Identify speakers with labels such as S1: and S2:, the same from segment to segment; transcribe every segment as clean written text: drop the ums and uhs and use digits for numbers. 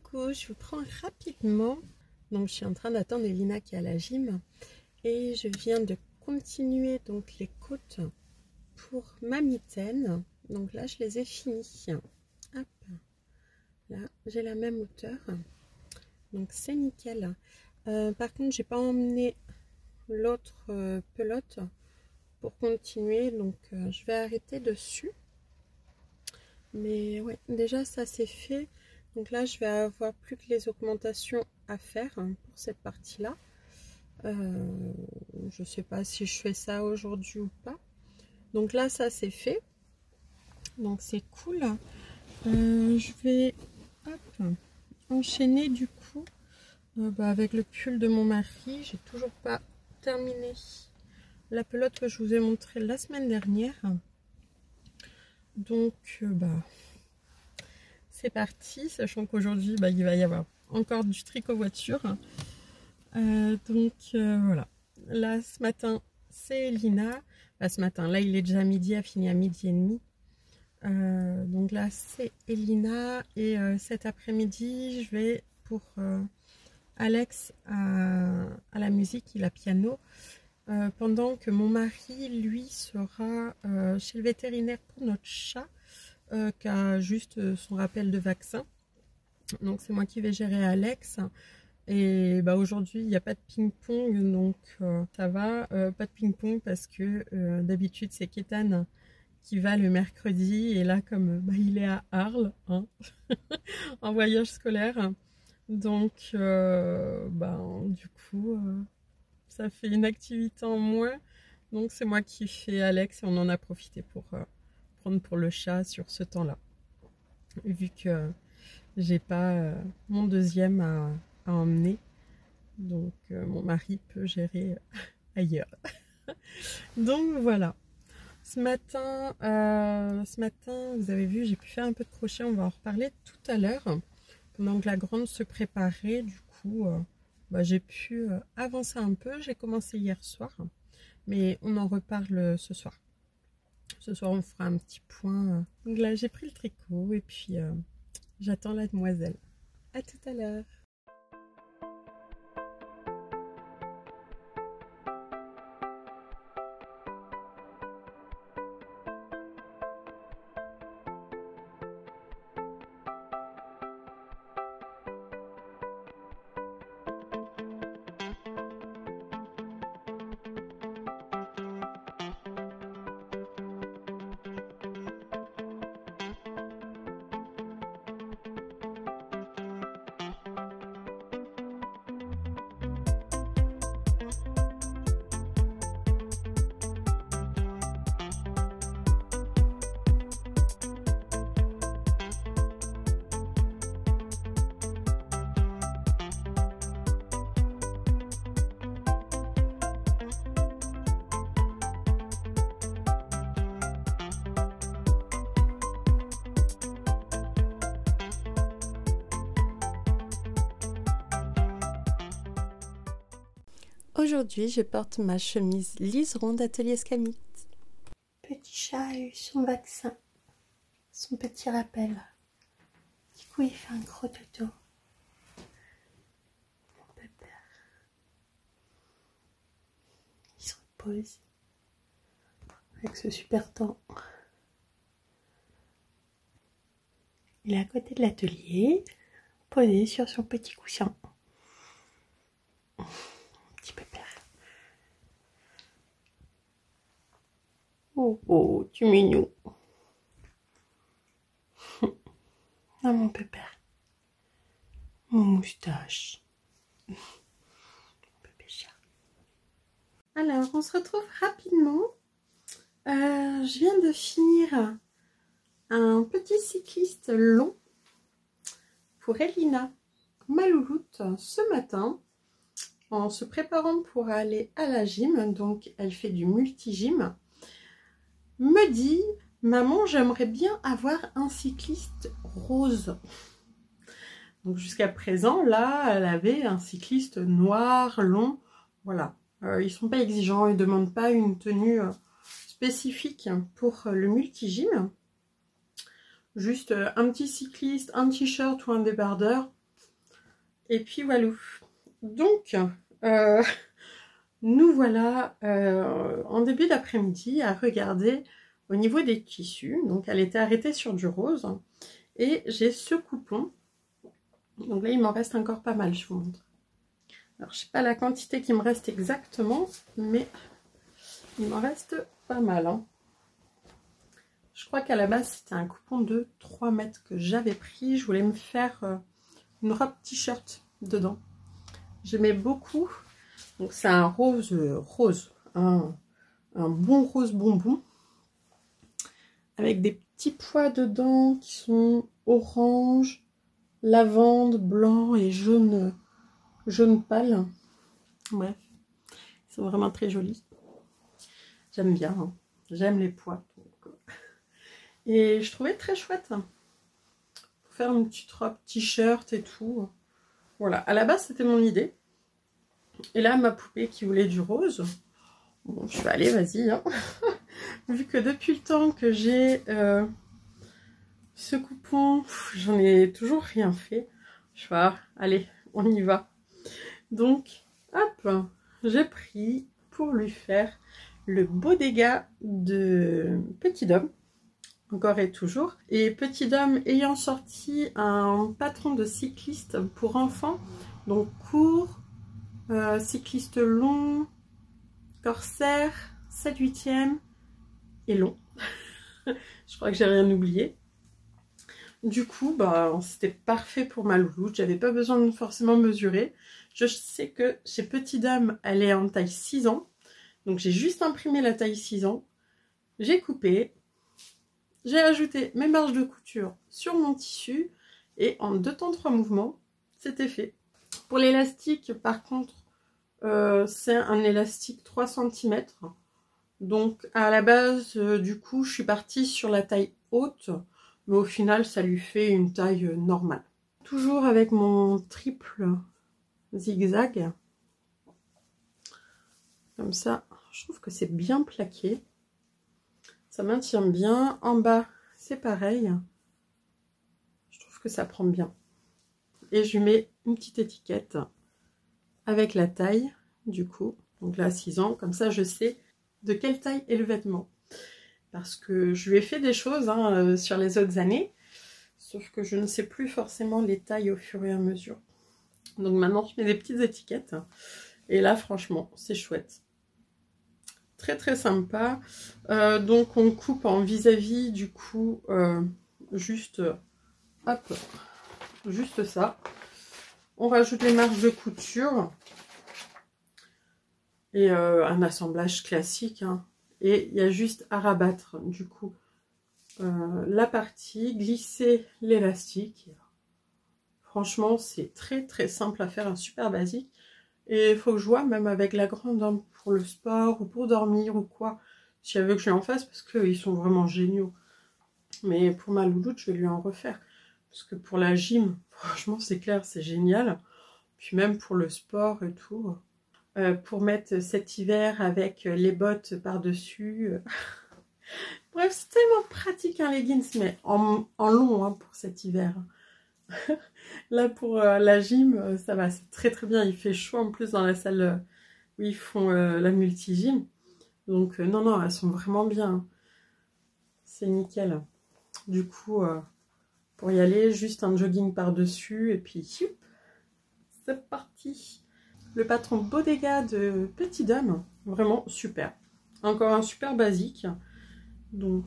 S1: Coucou, je vous prends rapidement. Donc je suis en train d'attendre Elina qui est à la gym et je viens de continuer donc les côtes pour ma mitaine. Donc là je les ai finis. Hop, là j'ai la même hauteur, donc c'est nickel. Par contre j'ai pas emmené l'autre pelote pour continuer, donc je vais arrêter dessus. Mais ouais, déjà ça c'est fait. Donc là, je vais avoir plus que les augmentations à faire pour cette partie-là. Je ne sais pas si je fais ça aujourd'hui ou pas. Donc là, ça c'est fait. Donc c'est cool. Je vais enchaîner du coup avec le pull de mon mari. J'ai toujours pas terminé la pelote que je vous ai montrée la semaine dernière. Donc c'est parti, sachant qu'aujourd'hui il va y avoir encore du tricot voiture. Voilà. Là ce matin c'est Elina. Ce matin, là il est déjà midi, elle a fini à midi et demi. Donc là c'est Elina et cet après-midi je vais pour Alex à la musique, il a piano. Pendant que mon mari lui sera chez le vétérinaire pour notre chat. Qui a juste son rappel de vaccin. Donc c'est moi qui vais gérer Alex. Et aujourd'hui il n'y a pas de ping-pong, donc ça va. Pas de ping-pong parce que d'habitude c'est Kétan qui va le mercredi. Et là comme il est à Arles, hein, en voyage scolaire. Donc du coup ça fait une activité en moins. Donc c'est moi qui fais Alex et on en a profité pour pour le chat sur ce temps-là, vu que j'ai pas mon deuxième à emmener, donc mon mari peut gérer ailleurs. Donc voilà. Ce matin, vous avez vu, j'ai pu faire un peu de crochet. On va en reparler tout à l'heure. Pendant que la grande se préparait, du coup, j'ai pu avancer un peu. J'ai commencé hier soir, mais on en reparle ce soir. Ce soir, on fera un petit point. Donc là, j'ai pris le tricot et puis j'attends la demoiselle. À tout à l'heure. Aujourd'hui, je porte ma chemise liseron d'Atelier Scamit. Petit chat a eu son vaccin, son petit rappel. Du coup, il fait un gros dodo. Mon pépère. Il se repose avec ce super temps. Il est à côté de l'atelier, posé sur son petit coussin. Petit pépère. Oh, tu es mignon. Ah, mon pépère. Mon moustache. Bébé chat. Alors, on se retrouve rapidement. Je viens de finir un petit cycliste long pour Elina, ma louloute, ce matin. En se préparant pour aller à la gym, donc elle fait du multi-gym, me dit « Maman, j'aimerais bien avoir un cycliste rose ». Donc jusqu'à présent, là, elle avait un cycliste noir, long, voilà. Ils sont pas exigeants, ils demandent pas une tenue spécifique pour le multi-gym. Juste un petit cycliste, un t-shirt ou un débardeur, Et puis voilà. Donc, nous voilà en début d'après-midi à regarder au niveau des tissus. Donc, elle était arrêtée sur du rose. Et j'ai ce coupon. Donc là, il m'en reste encore pas mal, je vous montre. Alors, je sais pas la quantité qui me reste exactement, mais il m'en reste pas mal. Hein. Je crois qu'à la base, c'était un coupon de 3 mètres que j'avais pris. Je voulais me faire une robe t-shirt dedans. J'aimais beaucoup. Donc, c'est un rose, un bon rose bonbon. Avec des petits pois dedans qui sont orange, lavande, blanc et jaune pâle. Bref, ils sont vraiment très jolis. J'aime bien, hein. J'aime les pois. Et je trouvais très chouette. Pour faire une petite robe t-shirt et tout. Voilà, à la base c'était mon idée. Et là ma poupée qui voulait du rose. Bon, je suis allée, vas-y. Hein. Vu que depuis le temps que j'ai ce coupon, j'en ai toujours rien fait. Je fais, allez, on y va. Donc, hop, j'ai pris pour lui faire le beau dégât de Petit Dôme. Encore et toujours. Et Petit Dôme ayant sorti un patron de cycliste pour enfants. Donc court, cycliste long, corsaire, 7/8e et long. Je crois que j'ai rien oublié. Du coup, bah, c'était parfait pour ma louloute. J'avais pas besoin de forcément mesurer. Je sais que chez Petit Dôme, elle est en taille 6 ans. Donc j'ai juste imprimé la taille 6 ans. J'ai coupé. J'ai ajouté mes marges de couture sur mon tissu. Et en 2 temps 3 mouvements, c'était fait. Pour l'élastique, par contre, c'est un élastique 3 cm. Donc à la base, du coup, je suis partie sur la taille haute. Mais au final, ça lui fait une taille normale. Toujours avec mon triple zigzag. Comme ça, je trouve que c'est bien plaqué. Ça maintient bien. En bas, c'est pareil. Je trouve que ça prend bien. Et je lui mets une petite étiquette avec la taille, du coup. Donc là, 6 ans. Comme ça, je sais de quelle taille est le vêtement. Parce que je lui ai fait des choses hein, sur les autres années. Sauf que je ne sais plus forcément les tailles au fur et à mesure. Donc maintenant, je mets des petites étiquettes. Et là, franchement, c'est chouette. Très très sympa. Donc on coupe en vis-à-vis, du coup, juste, hop, juste ça. On rajoute les marges de couture. Et un assemblage classique. Hein. Et il y a juste à rabattre, du coup, la partie, glisser l'élastique. Franchement, c'est très très simple à faire, un super basique. Et il faut que je vois, même avec la grande, hein, pour le sport ou pour dormir ou quoi, si elle veut que je lui en fasse, parce qu'ils sont vraiment géniaux. Mais pour ma louloute, je vais lui en refaire. Parce que pour la gym, franchement, c'est clair, c'est génial. Puis même pour le sport et tout. Pour mettre cet hiver avec les bottes par-dessus. Bref, c'est tellement pratique un leggings, mais en long hein, pour cet hiver. Là, pour la gym, ça va, c'est très très bien. Il fait chaud en plus dans la salle où ils font la multi-gym. Donc, non, non, elles sont vraiment bien. C'est nickel. Du coup, pour y aller, juste un jogging par-dessus et puis, c'est parti. Le patron Bodega de Petit Dôme, vraiment super. Encore un super basique. Donc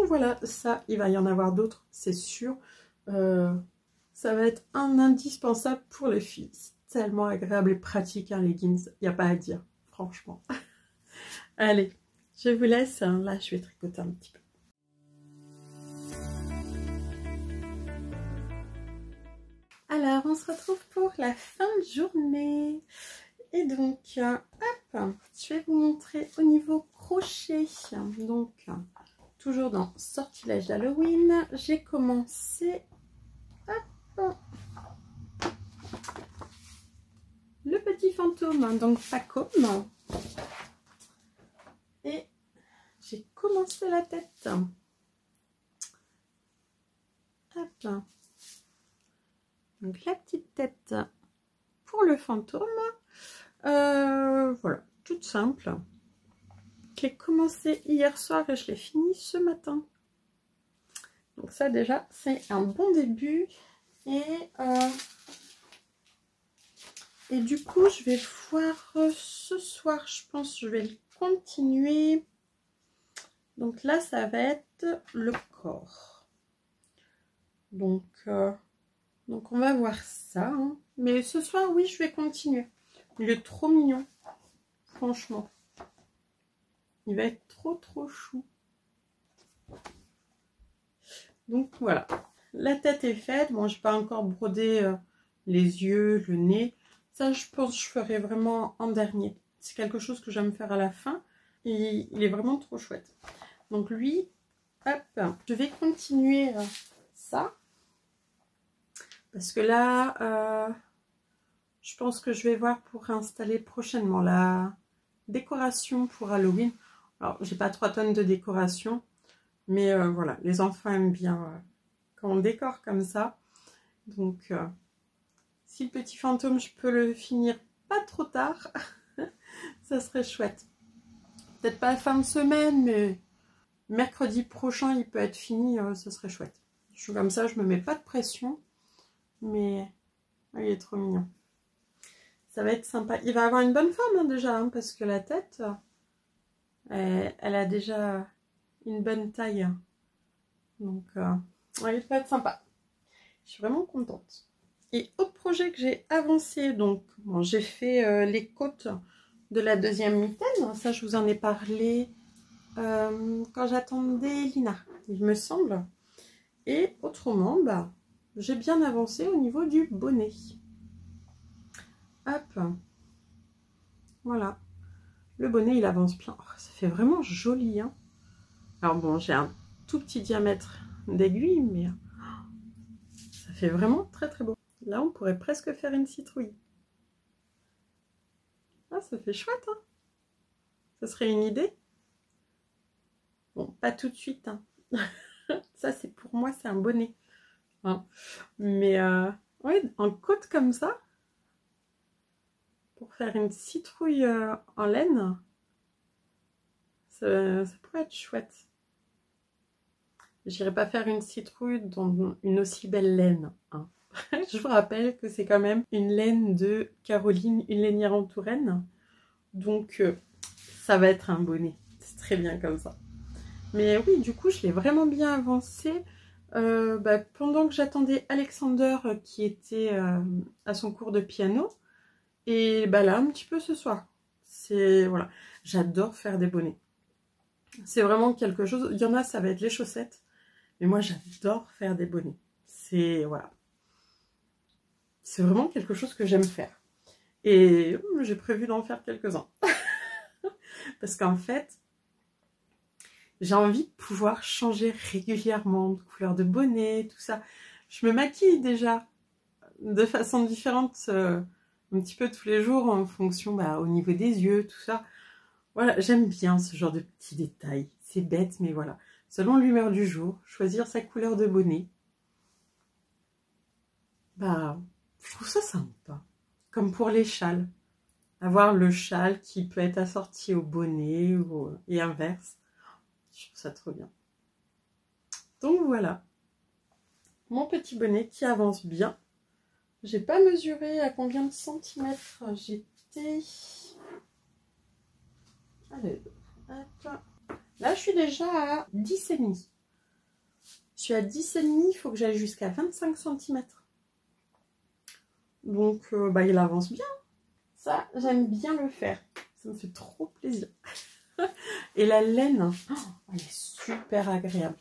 S1: voilà, ça, il va y en avoir d'autres, c'est sûr. Ça va être un indispensable pour les filles. C'est tellement agréable et pratique un leggings, il n'y a pas à dire, franchement. Allez, je vous laisse. Là, je vais tricoter un petit peu. Alors, on se retrouve pour la fin de journée. Et donc, hop, je vais vous montrer au niveau crochet. Donc, toujours dans sortilège d'Halloween, j'ai commencé hop, le petit fantôme, donc Pacôme. Et j'ai commencé la tête. Hop. Donc la petite tête pour le fantôme. Voilà, toute simple. Je l'ai commencé hier soir et je l'ai fini ce matin. Donc ça déjà, c'est un bon début. Et du coup, je vais voir ce soir, je pense, je vais le continuer. Donc là, ça va être le corps. Donc on va voir ça. Hein. Mais ce soir, oui, je vais continuer. Il est trop mignon, franchement. Il va être trop chou. Donc voilà, la tête est faite. Bon, j'ai pas encore brodé les yeux, le nez. Ça, je pense que je ferai vraiment en dernier. C'est quelque chose que j'aime faire à la fin. Et il est vraiment trop chouette. Donc lui, hop, je vais continuer ça. Parce que là, je pense que je vais voir pour installer prochainement la décoration pour Halloween. Alors, j'ai pas 3 tonnes de décoration. Mais voilà, les enfants aiment bien quand on décore comme ça. Donc, si le petit fantôme, je peux le finir pas trop tard, ça serait chouette. Peut-être pas la fin de semaine, mais mercredi prochain, il peut être fini, ça serait chouette. Je suis comme ça, je me mets pas de pression, mais il est trop mignon. Ça va être sympa. Il va avoir une bonne forme hein, déjà, hein, parce que la tête, elle a déjà une bonne taille. Donc, ouais, il va être sympa. Je suis vraiment contente. Et autre projet que j'ai avancé, donc bon, j'ai fait les côtes de la deuxième mitaine. Ça, je vous en ai parlé quand j'attendais Lina, il me semble. Et autrement, bah, j'ai bien avancé au niveau du bonnet. Hop. Voilà. Le bonnet, il avance bien. Oh, ça fait vraiment joli. Hein. Alors bon, j'ai un tout petit diamètre d'aiguille, mais ça fait vraiment très beau. Là, on pourrait presque faire une citrouille. Ah, ça fait chouette, hein. Ce serait une idée. Bon, pas tout de suite, hein. Ça, c'est pour moi, c'est un bonnet. Hein. Mais, ouais, en côte comme ça, pour faire une citrouille en laine, ça pourrait être chouette. J'irai pas faire une citrouille dans une aussi belle laine, hein. Je vous rappelle que c'est quand même une laine de Caroline, une lainière en Touraine. Donc, ça va être un bonnet. C'est très bien comme ça. Mais oui, du coup, je l'ai vraiment bien avancé. Pendant que j'attendais Alexander qui était à son cours de piano. Et bah là, un petit peu ce soir. C'est voilà, j'adore faire des bonnets. C'est vraiment quelque chose. Il y en a, ça va être les chaussettes. Mais moi, j'adore faire des bonnets. C'est voilà. C'est vraiment quelque chose que j'aime faire. Et j'ai prévu d'en faire quelques-uns. Parce qu'en fait, j'ai envie de pouvoir changer régulièrement de couleur de bonnet, tout ça. Je me maquille déjà de façon différente un petit peu tous les jours en fonction au niveau des yeux, tout ça. Voilà, j'aime bien ce genre de petits détails. C'est bête, mais voilà. Selon l'humeur du jour, choisir sa couleur de bonnet. Je trouve ça sympa. Comme pour les châles. Avoir le châle qui peut être assorti au bonnet et inverse. Je trouve ça trop bien. Donc voilà. Mon petit bonnet qui avance bien. J'ai pas mesuré à combien de centimètres j'étais. Allez, hop. Là, je suis déjà à 10,5. Je suis à 10,5, il faut que j'aille jusqu'à 25 cm. Donc, il avance bien. Ça, j'aime bien le faire. Ça me fait trop plaisir. Et la laine, elle est super agréable.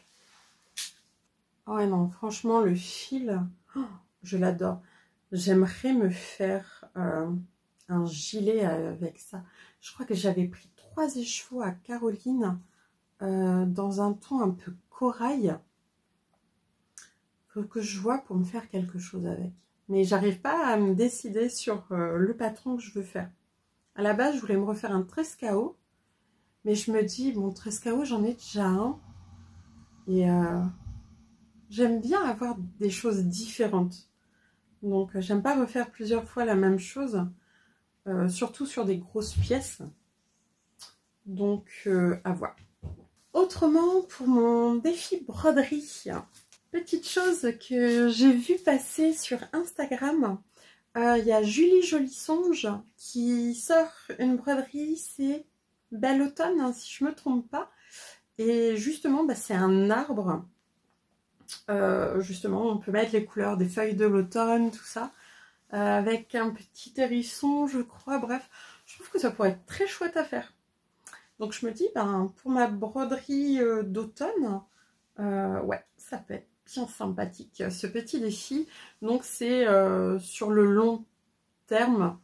S1: Oh ouais, non, franchement, le fil, je l'adore. J'aimerais me faire un gilet avec ça. Je crois que j'avais pris 3 écheveaux à Caroline dans un ton un peu corail. Faut que je vois pour me faire quelque chose avec. Mais j'arrive pas à me décider sur le patron que je veux faire. À la base, je voulais me refaire un trescao. Mais je me dis, bon, trescao, j'en ai déjà un. Et j'aime bien avoir des choses différentes. Donc j'aime pas refaire plusieurs fois la même chose, surtout sur des grosses pièces. Donc à voir. Autrement, pour mon défi broderie, petite chose que j'ai vu passer sur Instagram, il y a Julie Jolisonge qui sort une broderie, c'est Belle Automne, hein, si je me trompe pas. Et justement, c'est un arbre. Justement, on peut mettre les couleurs des feuilles de l'automne, tout ça. Avec un petit hérisson, je crois. Bref, je trouve que ça pourrait être très chouette à faire. Donc je me dis, pour ma broderie d'automne, ouais, ça peut être bien sympathique, ce petit défi. Donc c'est sur le long terme.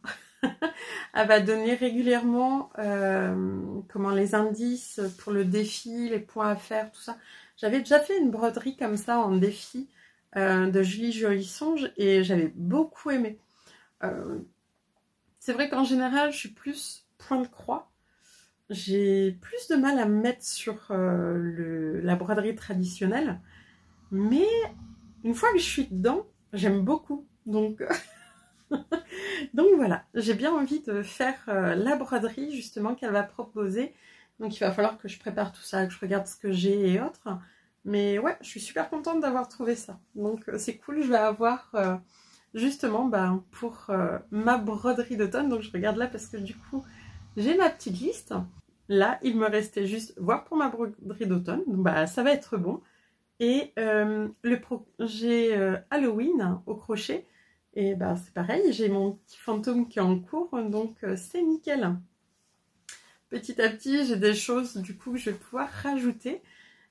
S1: Elle va donner régulièrement les indices pour le défi, les points à faire, tout ça. J'avais déjà fait une broderie comme ça en défi de Julie Jolisonge et j'avais beaucoup aimé. C'est vrai qu'en général, je suis plus point de croix. J'ai plus de mal à me mettre sur la broderie traditionnelle. Mais une fois que je suis dedans, j'aime beaucoup. Donc voilà, j'ai bien envie de faire la broderie justement qu'elle va proposer. Donc il va falloir que je prépare tout ça, que je regarde ce que j'ai et autres. Mais ouais, je suis super contente d'avoir trouvé ça. Donc c'est cool, je vais avoir justement pour ma broderie d'automne. Donc je regarde là parce que du coup j'ai ma petite liste. Là, il me restait juste voir pour ma broderie d'automne. Donc ça va être bon. Et le projet Halloween au crochet. Et c'est pareil, j'ai mon petit fantôme qui est en cours, donc c'est nickel. Petit à petit, j'ai des choses du coup que je vais pouvoir rajouter.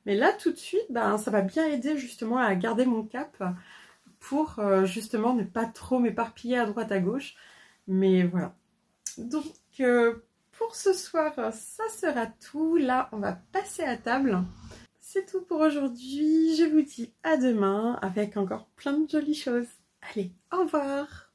S1: Mais là, tout de suite, ça va bien aider justement à garder mon cap pour justement ne pas trop m'éparpiller à droite à gauche. Mais voilà. Donc, pour ce soir, ça sera tout. Là, on va passer à table. C'est tout pour aujourd'hui. Je vous dis à demain avec encore plein de jolies choses. Allez, au revoir!